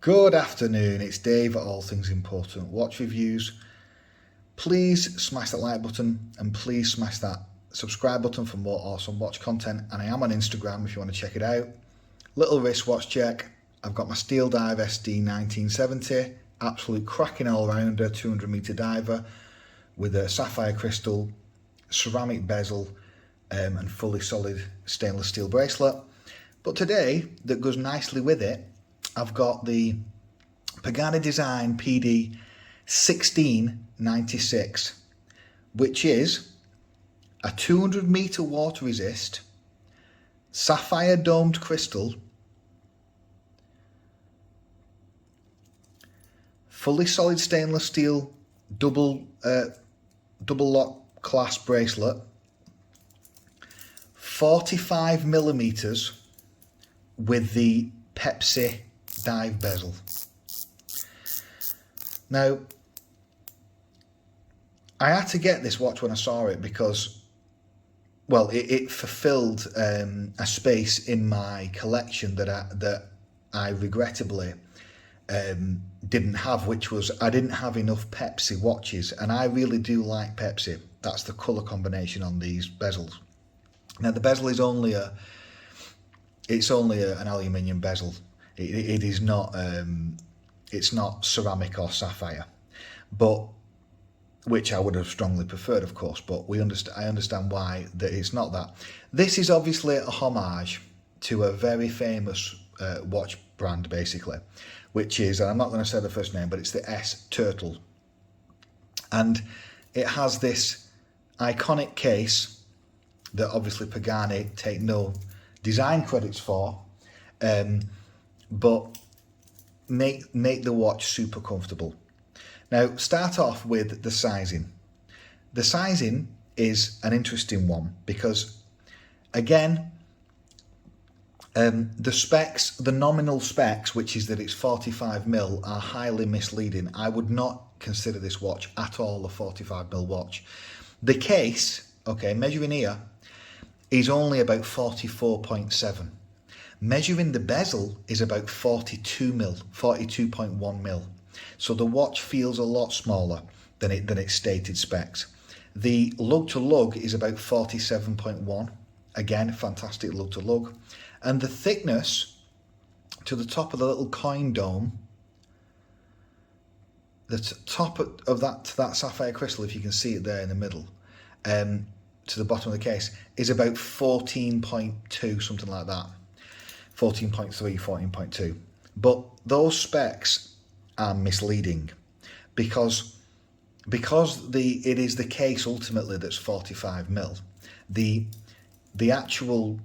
Good afternoon, it's Dave at All Things Important Watch Reviews. Please smash that like button and please smash that subscribe button for more awesome watch content. And I am on Instagram if you want to check it out. Little wristwatch check. I've got my Steel Dive SD 1970, absolute cracking all-rounder 200-meter diver with a sapphire crystal, ceramic bezel and fully solid stainless steel bracelet. But today, that goes nicely with it, I've got the Pagani design PD-1696, which is a 200-meter water resist, sapphire domed crystal, fully solid stainless steel double lock clasp bracelet, 45 millimeters with the Pepsi dive bezel. Now, I had to get this watch when I saw it because, well, it fulfilled a space in my collection that I regrettably didn't have, which was I didn't have enough Pepsi watches, and I really do like Pepsi. That's the colour combination on these bezels. Now, the bezel is only an aluminium bezel. It is not, it's not ceramic or sapphire, but which I would have strongly preferred, of course. But I understand why that it's not that. This is obviously a homage to a very famous watch brand, basically, which is, and I'm not going to say the first name, but it's the S Turtle, and it has this iconic case that obviously Pagani take no design credits for. But make the watch super comfortable. Now, start off with the sizing. The sizing is an interesting one because, again, the specs, the nominal specs, which is that it's 45mm, are highly misleading. I would not consider this watch at all a 45mm watch. The case, okay, measuring here, is only about 44.7. Measuring the bezel is about 42mm, 42.1mm. So the watch feels a lot smaller than its stated specs. The lug to lug is about 47.1. Again, fantastic lug to lug. And the thickness to the top of the little coin dome, the top of that sapphire crystal, if you can see it there in the middle, to the bottom of the case, is about 14.2, something like that. 14.3, 14.2. But those specs are misleading because it is the case ultimately that's 45mm. The actual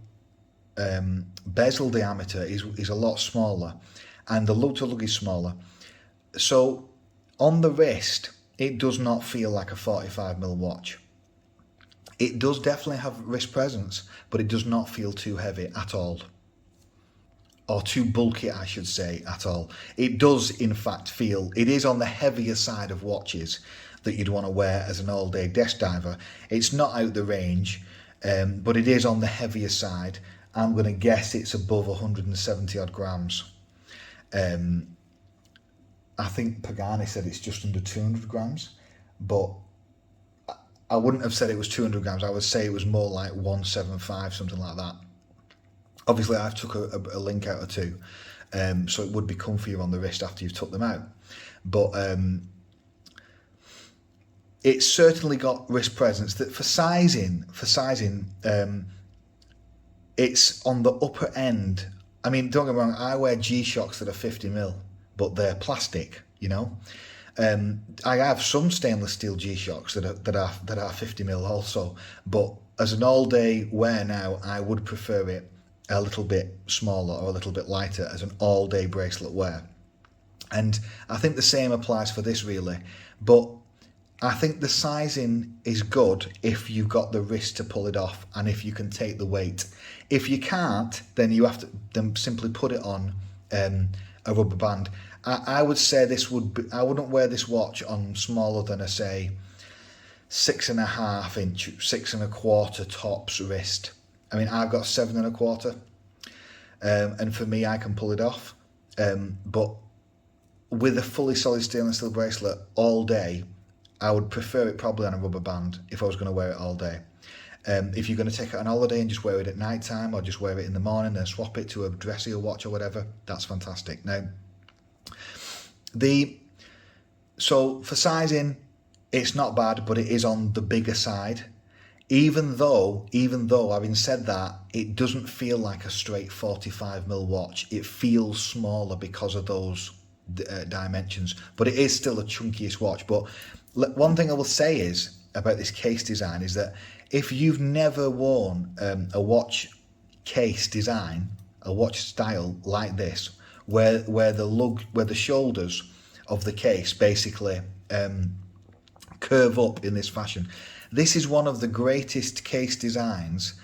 bezel diameter is a lot smaller, and the lug to lug is smaller. So on the wrist, it does not feel like a 45mm watch. It does definitely have wrist presence, but it does not feel too heavy at all. Or too bulky, I should say, at all. It does, in fact, feel, it is on the heavier side of watches that you'd want to wear as an all-day desk diver. It's not out the range, but it is on the heavier side. I'm going to guess it's above 170 odd grams. I think Pagani said it's just under 200 grams, but I wouldn't have said it was 200 grams. I would say it was more like 175, something like that. Obviously, I've took a link out or two, so it would be comfier on the wrist after you've took them out. But it's certainly got wrist presence. That for sizing, it's on the upper end. I mean, don't get me wrong, I wear G-Shocks that are 50mm, but they're plastic, you know. I have some stainless steel G-Shocks that are 50mm also, but as an all-day wear now, I would prefer it a little bit smaller or a little bit lighter as an all-day bracelet wear. And I think the same applies for this really, but I think the sizing is good if you've got the wrist to pull it off and if you can take the weight. If you can't, then you have to simply put it on a rubber band. I would say this would be, I wouldn't wear this watch on smaller than a, say, 6.5 inch, 6.25 tops wrist. I mean, I've got 7.25, and for me, I can pull it off. But with a fully solid stainless steel bracelet all day, I would prefer it probably on a rubber band if I was going to wear it all day. If you're going to take it on holiday and just wear it at night time, or just wear it in the morning and swap it to a dressier watch or whatever, that's fantastic. Now, so for sizing, it's not bad, but it is on the bigger side. Even though, having said that, it doesn't feel like a straight 45mm watch. It feels smaller because of those dimensions, but it is still a chunkiest watch. But one thing I will say is about this case design is that if you've never worn a watch case design, a watch style like this, where the shoulders of the case basically curve up in this fashion, this is one of the greatest case designs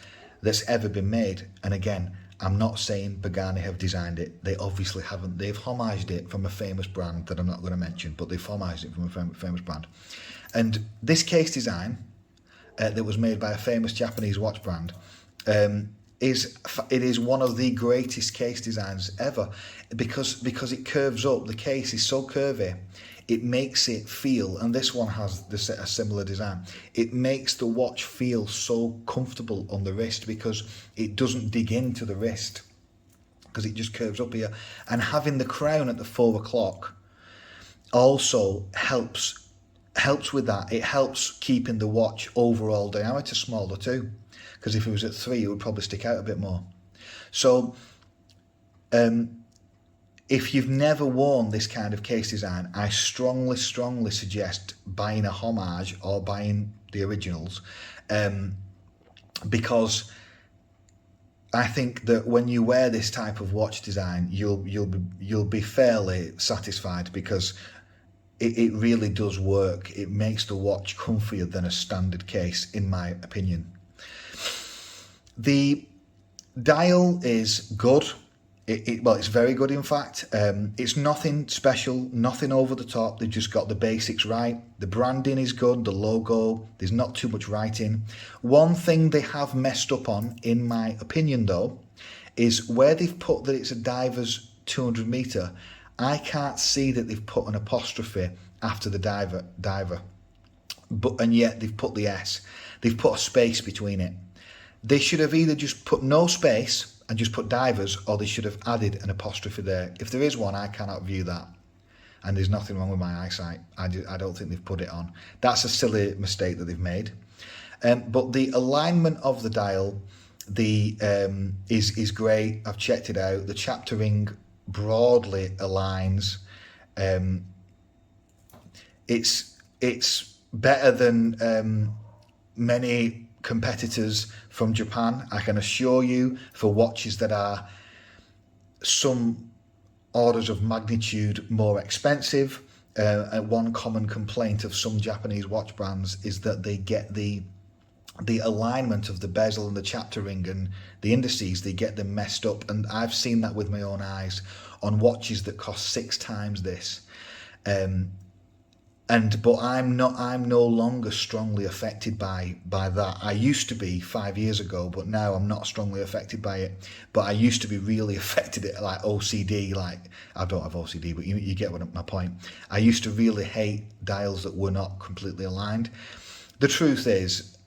that's ever been made. And again, I'm not saying Pagani have designed it. They obviously haven't. They've homaged it from a famous brand that I'm not going to mention, but they've homaged it from a famous brand. And this case design that was made by a famous Japanese watch brand is one of the greatest case designs ever, because it curves up. The case is so curvy, it makes it feel, and this one has a similar design, it makes the watch feel so comfortable on the wrist because it doesn't dig into the wrist, because it just curves up here. And having the crown at the 4 o'clock also helps with that. It helps keeping the watch overall diameter smaller too, because if it was at 3 it would probably stick out a bit more. So if you've never worn this kind of case design, I strongly suggest buying a homage or buying the originals, because I think that when you wear this type of watch design, you'll be fairly satisfied, because it really does work. It makes the watch comfier than a standard case, in my opinion. The dial is good. Well, it's very good, in fact. It's nothing special, nothing over the top. They've just got the basics right. The branding is good, the logo, there's not too much writing. One thing they have messed up on, in my opinion though, is where they've put that it's a diver's 200 metre, I can't see that they've put an apostrophe after the diver. And yet they've put the S. They've put a space between it. They should have either just put no space and just put divers, or they should have added an apostrophe there. If there is one, I cannot view that. And there's nothing wrong with my eyesight. I don't think they've put it on. That's a silly mistake that they've made. But the alignment of the dial is great. I've checked it out. The chapter ring broadly aligns. It's better than many competitors from Japan, I can assure you, for watches that are some orders of magnitude more expensive. One common complaint of some Japanese watch brands is that they get the alignment of the bezel and the chapter ring and the indices, they get them messed up, and I've seen that with my own eyes on watches that cost 6 times this. But I'm no longer strongly affected by that. I used to be 5 years ago, but now I'm not strongly affected by it. But I used to be really affected, like OCD. Like, I don't have OCD, but you get my point. I used to really hate dials that were not completely aligned. The truth is,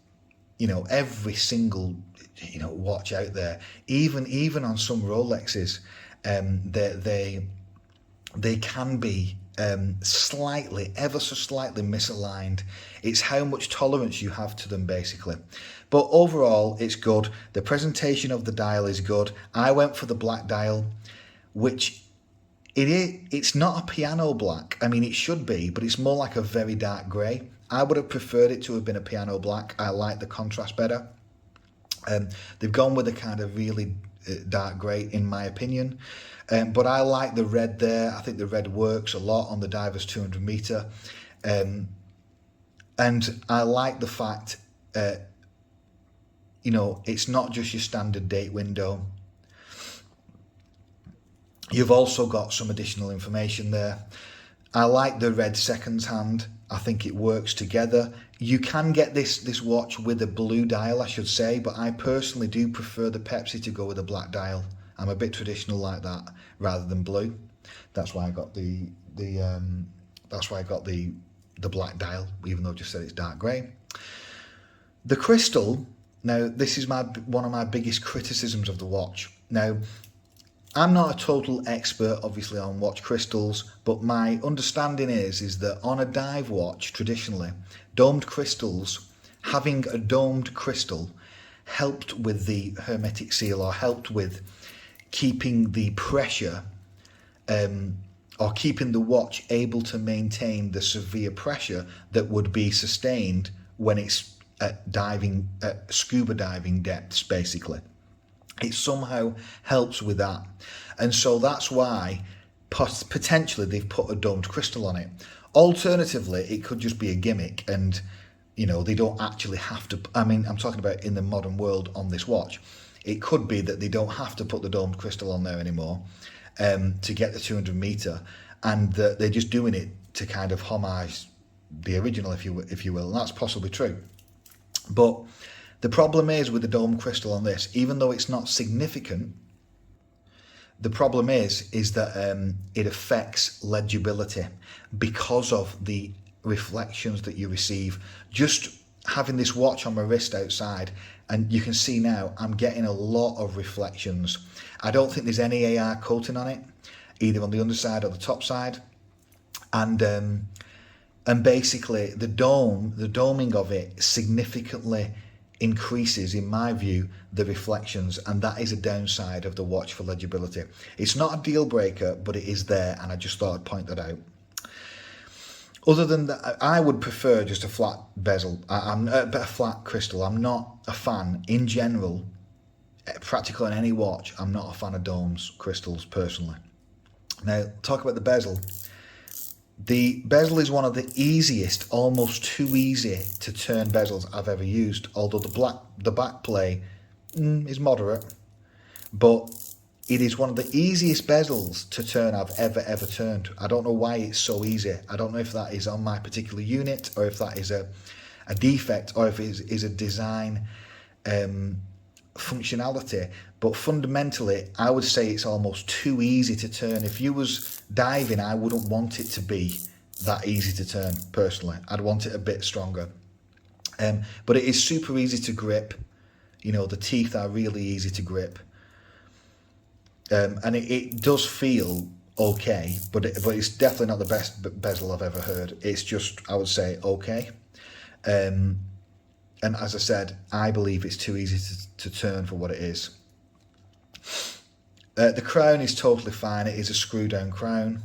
every single watch out there, even on some Rolexes, they can be ever so slightly misaligned. It's how much tolerance you have to them, basically. But overall, it's good. The presentation of the dial is good. I went for the black dial, which it's not a piano black. I mean, it should be, but it's more like a very dark grey. I would have preferred it to have been a piano black. I like the contrast better. They've gone with a kind of really dark grey, in my opinion. But I like the red there. I think the red works a lot on the diver's 200 metre. And I like the fact, it's not just your standard date window. You've also got some additional information there. I like the red seconds hand. I think it works together. You can get this watch with a blue dial, I should say, but I personally do prefer the Pepsi to go with a black dial. I'm a bit traditional like that, rather than blue. That's why I got the black dial, even though I just said it's dark grey. The crystal, now this is one of my biggest criticisms of the watch. Now, I'm not a total expert, obviously, on watch crystals, but my understanding is that on a dive watch, traditionally, domed crystals, having a domed crystal helped with the hermetic seal, or helped with keeping the pressure, or keeping the watch able to maintain the severe pressure that would be sustained when it's at scuba diving depths, basically. It somehow helps with that. And so that's why potentially they've put a domed crystal on it. Alternatively, it could just be a gimmick, and they don't actually have to. I mean, I'm talking about in the modern world on this watch. It could be that they don't have to put the domed crystal on there anymore to get the 200 meter, and that they're just doing it to kind of homage the original, if you will, and that's possibly true. But the problem is with the dome crystal on this, even though it's not significant, the problem is that it affects legibility because of the reflections that you receive. Just having this watch on my wrist outside, and you can see now I'm getting a lot of reflections. I don't think there's any AR coating on it, either on the underside or the top side, and basically the doming of it significantly increases, in my view, the reflections, and that is a downside of the watch for legibility. It's not a deal breaker, but it is there, and I just thought I'd point that out. Other than that, I would prefer just a flat bezel, a flat crystal. I'm not a fan, in general, practically on any watch, I'm not a fan of domes, crystals, personally. Now, talk about the bezel. The bezel is one of the easiest, almost too easy to turn bezels I've ever used, although the back play is moderate, but it is one of the easiest bezels to turn I've ever turned. I don't know why it's so easy. I don't know if that is on my particular unit, or if that is a defect, or if it is a design functionality, but fundamentally I would say it's almost too easy to turn. If you was diving, I wouldn't want it to be that easy to turn, personally. I'd want it a bit stronger, but it is super easy to grip. The teeth are really easy to grip, and it does feel okay, but it's definitely not the best bezel I've ever heard. It's just, I would say, okay. And as I said, I believe it's too easy to turn for what it is. The crown is totally fine. It is a screw down crown.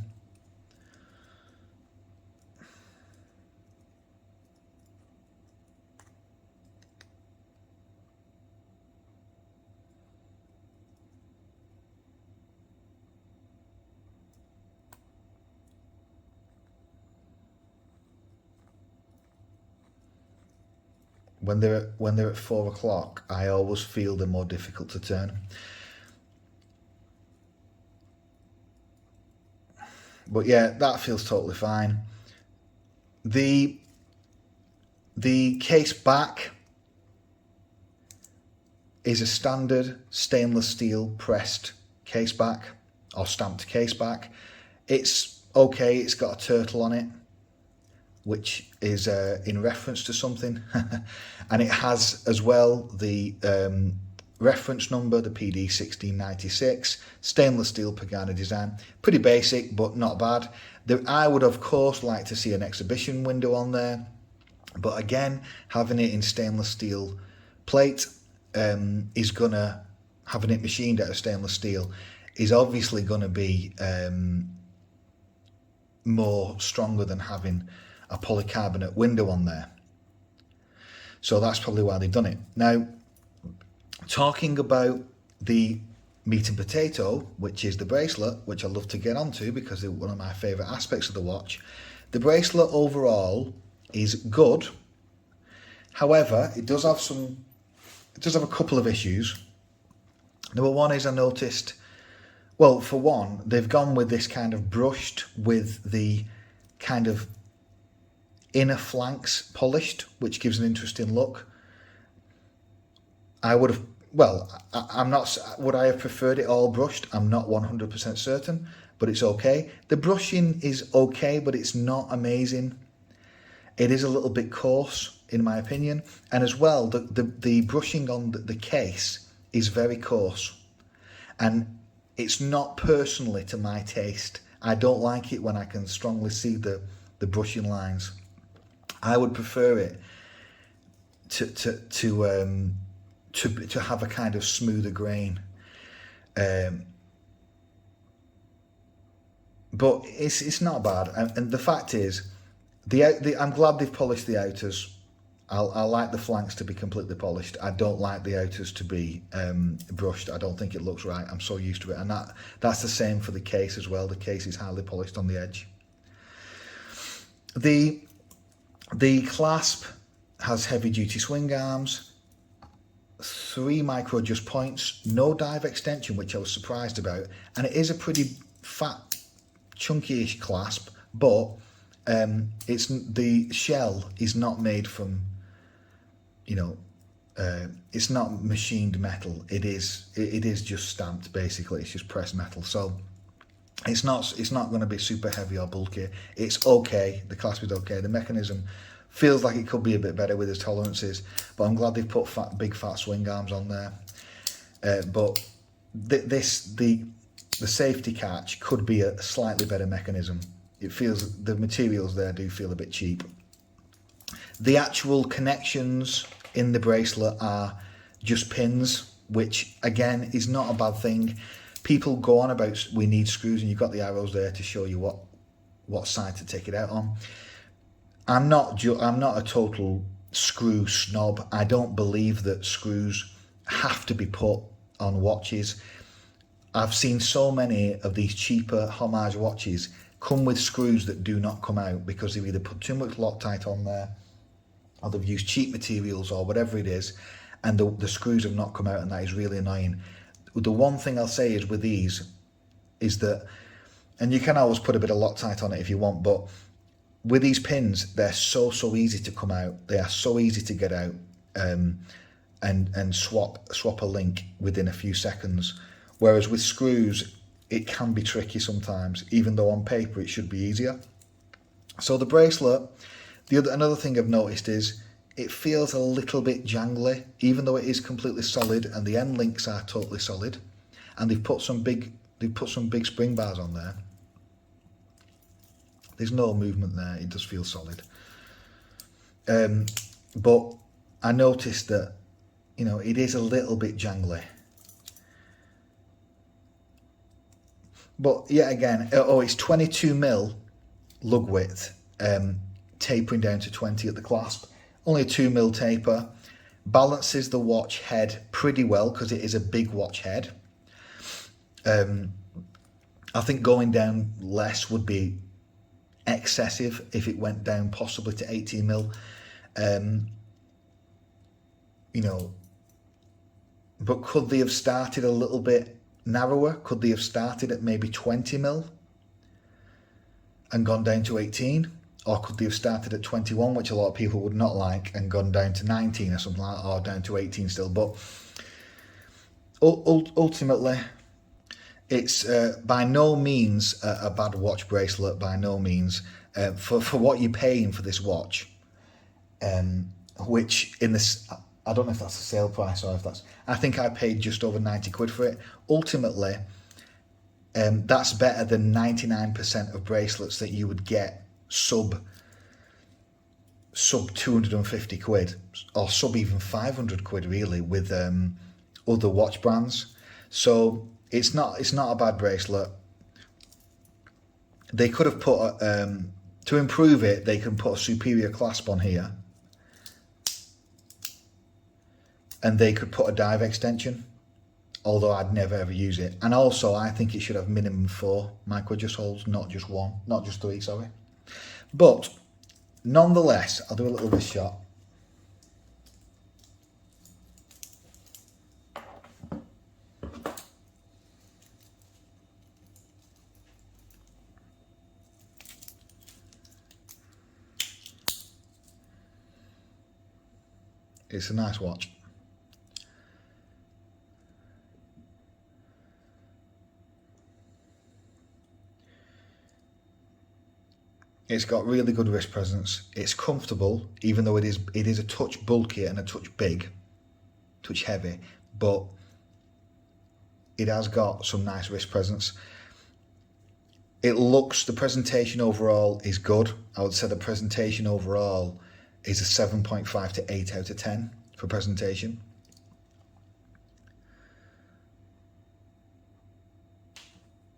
When they're at 4 o'clock, I always feel they're more difficult to turn. But yeah, that feels totally fine. The case back is a standard stainless steel pressed case back, or stamped case back. It's okay, it's got a turtle on it, which is in reference to something. And it has as well the reference number, the PD-1696, stainless steel Pagani design. Pretty basic, but not bad. I would of course like to see an exhibition window on there, but again, having it in stainless steel plate is gonna, having it machined out of stainless steel is obviously gonna be more stronger than having a polycarbonate window on there. So that's probably why they've done it. Now, talking about the meat and potato, which is the bracelet, which I love to get onto because it's one of my favourite aspects of the watch. The bracelet overall is good. However, it does have a couple of issues. Number one is I noticed, well, for one, they've gone with this kind of brushed with the kind of inner flanks polished, which gives an interesting look. I would have, well, I'm not, would I have preferred it all brushed? I'm not 100% certain, but it's okay. The brushing is okay, but it's not amazing. It is a little bit coarse, in my opinion. And as well, the brushing on the case is very coarse. And it's not personally to my taste. I don't like it when I can strongly see the brushing lines. I would prefer it to have a kind of smoother grain. But it's not bad. And the fact is, I'm glad they've polished the outers. I like the flanks to be completely polished. I don't like the outers to be brushed. I don't think it looks right. I'm so used to it. And that's the same for the case as well. The case is highly polished on the edge. The clasp has heavy duty swing arms, 3 micro adjust points, no dive extension, which I was surprised about. And it is a pretty fat, chunky-ish clasp, but the shell is not made from, it's not machined metal. It is just stamped, basically. It's just pressed metal. So it's not going to be super heavy or bulky. It's okay. The clasp is okay. The mechanism feels like it could be a bit better with its tolerances, but I'm glad they've put big fat swing arms on there. But the safety catch could be a slightly better mechanism. It feels, the materials there do feel a bit cheap. The actual connections in the bracelet are just pins, which again is not a bad thing. People go on about we need screws, and you've got the arrows there to show you what side to take it out on. I'm not a total screw snob. I don't believe that screws have to be put on watches. I've seen so many of these cheaper homage watches come with screws that do not come out because they've either put too much Loctite on there, or they've used cheap materials, or whatever it is, and the screws have not come out, and that is really annoying. The one thing I'll say is with these is that, and you can always put a bit of Loctite on it if you want, but with these pins, they're so easy to come out. They are so easy to get out and swap a link within a few seconds. Whereas with screws, it can be tricky sometimes, even though on paper it should be easier. So the bracelet, another thing I've noticed is it feels a little bit jangly, even though it is completely solid and the end links are totally solid, and they've put some big spring bars on there. There's no movement there. It does feel solid. But I noticed that, it is a little bit jangly. But yet again, it's 22mm lug width, tapering down to 20 at the clasp. Only a 2mm taper. Balances the watch head pretty well because it is a big watch head. I think going down less would be excessive if it went down possibly to 18mm. But could they have started a little bit narrower? Could they have started at maybe 20mm and gone down to 18? Or could they have started at 21, which a lot of people would not like, and gone down to 19 or something like that, or down to 18 still? But ultimately, it's by no means a bad watch bracelet, by no means. For what you're paying for this watch, which in this, I don't know if that's the sale price or if that's, I think I paid just over 90 quid for it. Ultimately, that's better than 99% of bracelets that you would get sub 250 quid, or sub even 500 quid really, with other watch brands. So it's not a bad bracelet. They could have put to improve it, they can put a superior clasp on here, and they could put a dive extension, although I'd never ever use it. And also I think it should have minimum 4 micro adjust holes, not just 3, sorry. But nonetheless, I'll do a little wrist shot. It's a nice watch. It's got really good wrist presence. It's comfortable, even though it is a touch bulky and a touch big, touch heavy, but it has got some nice wrist presence. The presentation overall is good. I would say the presentation overall is a 7.5 to 8 out of 10 for presentation.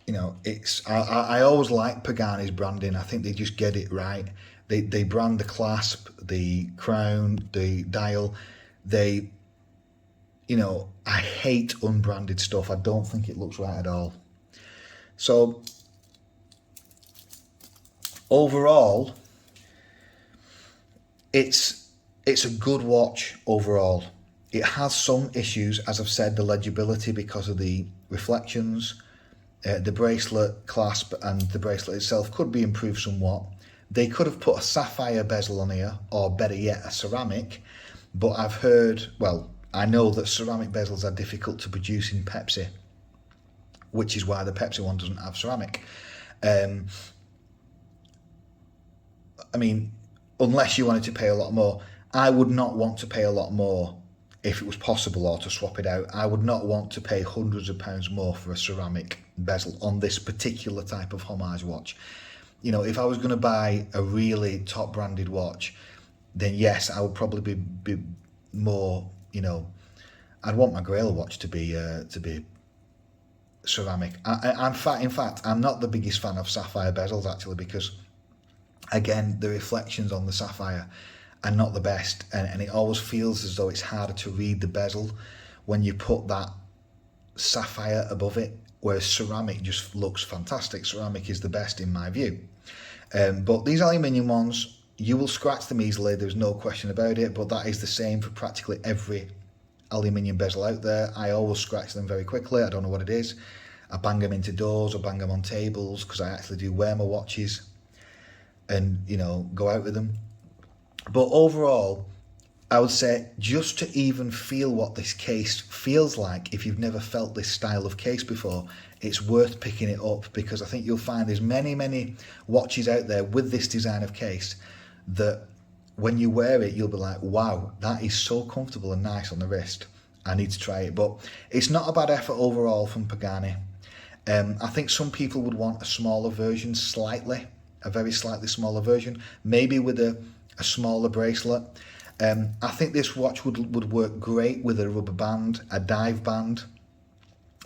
You know, I always like Pagani's branding. I think they just get it right. They brand the clasp, the crown, the dial. You know, I hate unbranded stuff. I don't think it looks right at all. So overall, it's a good watch overall. It has some issues, as I've said, the legibility because of the reflections. The bracelet clasp and the bracelet itself could be improved somewhat. They could have put a sapphire bezel on here, or better yet, a ceramic. But I've heard, well, I know that ceramic bezels are difficult to produce in Pepsi, which is why the Pepsi one doesn't have ceramic. I mean, unless you wanted to pay a lot more, I would not want to pay a lot more if it was possible, or to swap it out. I would not want to pay hundreds of pounds more for a ceramic bezel on this particular type of homage watch. You know, if I was going to buy a really top branded watch, then yes, I would probably be more, you know, I'd want my Grail watch to be ceramic. In fact, I'm not the biggest fan of sapphire bezels actually, because again, the reflections on the sapphire are not the best, and it always feels as though it's harder to read the bezel when you put that sapphire above it, whereas ceramic just looks fantastic. Ceramic is the best in my view. But these aluminium ones, you will scratch them easily, there's no question about it, but that is the same for practically every aluminium bezel out there. I always scratch them very quickly. I don't know what it is. I bang them into doors, or bang them on tables, because I actually do wear my watches and, you know, go out with them. But overall, I would say, just to even feel what this case feels like, if you've never felt this style of case before, it's worth picking it up, because I think you'll find there's many watches out there with this design of case that when you wear it, you'll be like, wow, that is so comfortable and nice on the wrist. I need to try it. But it's not a bad effort overall from Pagani. I think some people would want a smaller version, a very slightly smaller version, maybe with a smaller bracelet. I think this watch would work great with a rubber band, a dive band.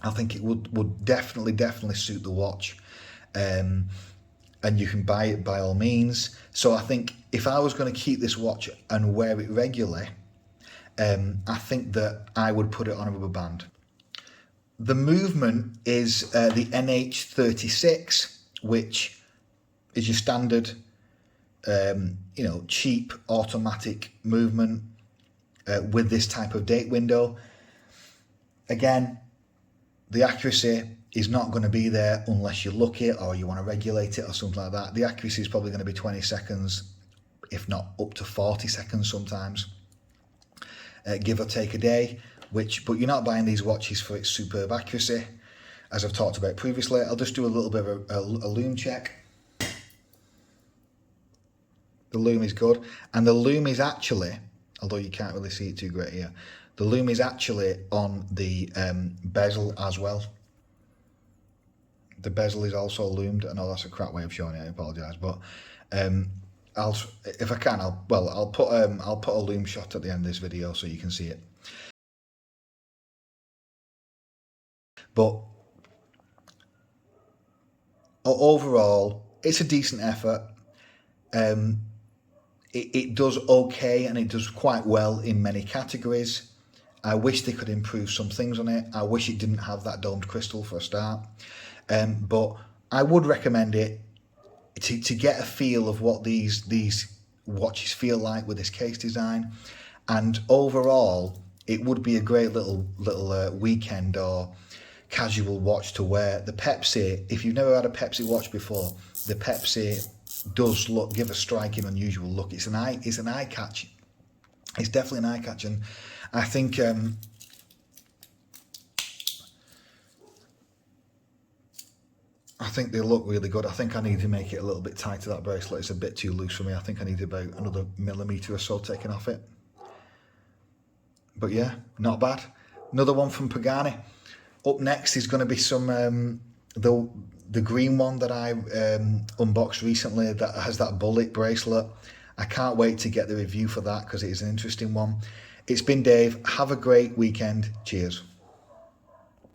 I think it would definitely suit the watch. And you can buy it by all means. So I think if I was going to keep this watch and wear it regularly, I think that I would put it on a rubber band. The movement is the NH36, which is your standard, you know, cheap automatic movement with this type of date window. Again, the accuracy is not going to be there unless you look it or you want to regulate it or something like that. The accuracy is probably going to be 20 seconds, if not up to 40 seconds sometimes, give or take a day. But you're not buying these watches for its superb accuracy, as I've talked about previously. I'll just do a little bit of a lume check. The lume is good, and the lume is actually, although you can't really see it too great here, the lume is actually on the bezel as well. The bezel is also lumed. I know that's a crap way of showing it, I apologise, but if I can, I'll put a lume shot at the end of this video so you can see it. But overall, it's a decent effort. It does okay, and it does quite well in many categories. I wish they could improve some things on it. I wish it didn't have that domed crystal for a start. But I would recommend it to get a feel of what these watches feel like with this case design. And overall, it would be a great little weekend or casual watch to wear. The Pepsi, if you've never had a Pepsi watch before, the Pepsi does give a striking, unusual look. It's an eye catch. It's definitely an eye catch, and I think I think they look really good. I think I need to make it a little bit tighter, that bracelet. It's a bit too loose for me. I think I need about another millimetre or so taken off it. But yeah, not bad. Another one from Pagani. Up next is going to be some the green one that I unboxed recently that has that bullet bracelet. I can't wait to get the review for that because it is an interesting one. It's been Dave. Have a great weekend. Cheers.